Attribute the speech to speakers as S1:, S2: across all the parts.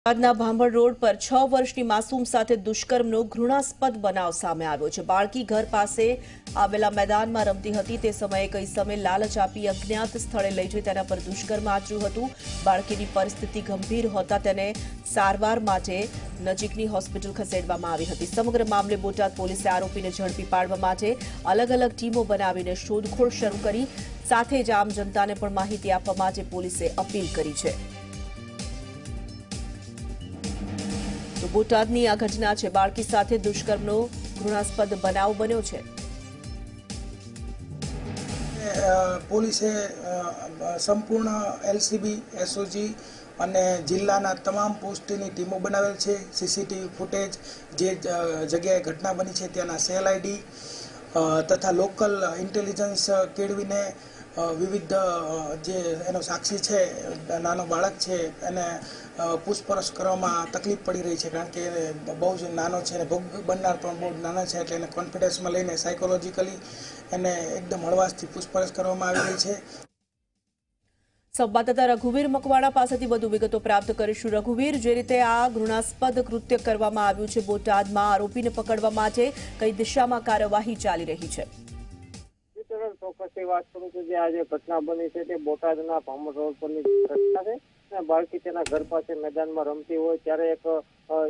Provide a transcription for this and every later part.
S1: અમદાવાદના ભાંભણ રોડ પર 6 વર્ષની માસૂમ સાથે દુષ્કર્મનો ઘૃણાસ્પદ બનાવ સામે આવ્યો છે। બાળકી ઘર પાસે આવેલા મેદાનમાં રમતી હતી તે સમયે કઈ સમય લાલચ આપી અજ્ઞાત સ્થળે લઈ જઈ તેના પર દુષ્કર્મ આચર્યું હતું। બાળકીની પરિસ્થિતિ ગંભીર હોતા તેને સારવાર માટે નજીકની હોસ્પિટલ ખસેડવામાં આવી હતી। સમગ્ર મામલે બોટાદ પોલીસે આરોપીને ઝડપી પાડવા માટે અલગ અલગ ટીમો બનાવીને શોધખોળ શરૂ કરી સાથે જ આમ જનતાને પણ માહિતી આપવા માટે પોલીસે અપીલ કરી છે। તો બોટાદની આ ઘટના છે। બાળકી સાથે દુષ્કર્મનો ઘૃણાસ્પદ બનાવ બન્યો છે।
S2: પોલીસે સંપૂર્ણ એલસીબી એસઓજી અને જિલ્લાના તમામ પોસ્ટની ટીમો બનાવેલ છે। સીસીટીવી ફૂટેજ જે જગ્યાએ ઘટના બની છે ત્યાંના સેલ આઈડી તથા લોકલ ઇન્ટેલિજન્સ કેળવીને વિવિધ જે એનો સાક્ષી છે નાનો બાળક છે એને પૂછપરછ કરવામાં તકલીફ પડી રહી છે કારણ કે બહુ જ નાનો છે અને ભોગ બનનાર પણ બહુ નાના છે એટલે એને કોન્ફિડન્સમાં લઈને સાયકોલોજીકલી એને એકદમ હળવાશથી પૂછપરછ કરવામાં આવી રહી છે।
S1: સંવાદદાતા રઘુવીર મકવાણા પાસેથી વધુ વિગતો પ્રાપ્ત કરીશું। રઘુવીર, જે રીતે આ ઘૃણાસ્પદ કૃત્ય કરવામાં આવ્યું છે બોટાદમાં, આરોપીને પકડવા માટે કઈ દિશામાં કાર્યવાહી ચાલી રહી છે?
S3: ચોક્કસથી વાત કરું છું, જે આજે ઘટના બની છે તે બોટાદના ભાંભણ રોડ પરની ઘટના છે। બાળકી તેના ઘર પાસે મેદાનમાં રમતી હોય ત્યારે એક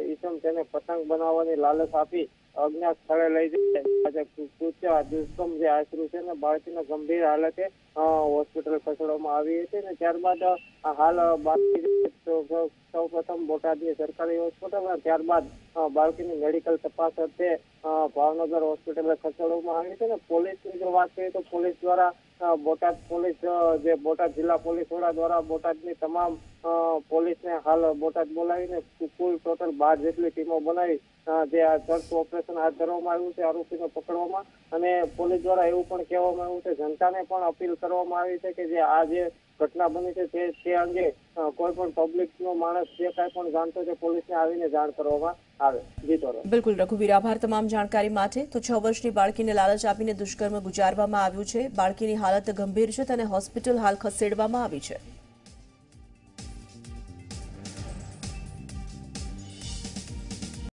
S3: ઈસમ તેને પતંગ બનાવવાની લાલચ આપી અજ્ઞાત સ્થળે લઈ જાય આજે કૃત્ય દુષ્કર્મ જે આચર્યું છે ને બાળકીને ગંભીર હાલતે હોસ્પિટલ ખસેડવામાં આવી હતી અને ત્યારબાદ હાલ બાળકી સૌ પ્રથમ બોટાદની સરકારી હોસ્પિટલ અને ત્યારબાદ બાળકીની મેડિકલ તપાસ અર્થે ભાવનગર હોસ્પિટલે ખસેડવામાં આવી છે। ને પોલીસની જો વાત કરીએ તો પોલીસ દ્વારા બોટાદ પોલીસ જે બોટાદ જિલ્લા પોલીસ વડા દ્વારા બોટાદની તમામ પોલીસને હાલ બોટાદ બોલાવીને કુલ ટોટલ 12 જેટલી ટીમો બનાવી જે આ સર્ચ ઓપરેશન હાથ ધરવામાં આવ્યું છે આરોપીને પકડવામાં। અને પોલીસ દ્વારા એવું પણ કહેવામાં આવ્યું છે, જનતાને પણ અપીલ કરવામાં આવી છે કે જે આ જે ઘટના બની છે તે અંગે કોઈ પણ પબ્લિકનો માણસ જે કાંઈ પણ જાણતો છે પોલીસને આવીને જાણ કરવામાં આવે।
S1: બિલકુલ રઘુવીર, આભાર તમામ જાણકારી માટે। તો 6 વર્ષની બાળકીને લાલચ આપીને દુષ્કર્મ ગુજારવામાં આવ્યું છે। બાળકીની હાલત ગંભીર છે તેને હોસ્પિટલ હાલ ખસેડવામાં આવી છે।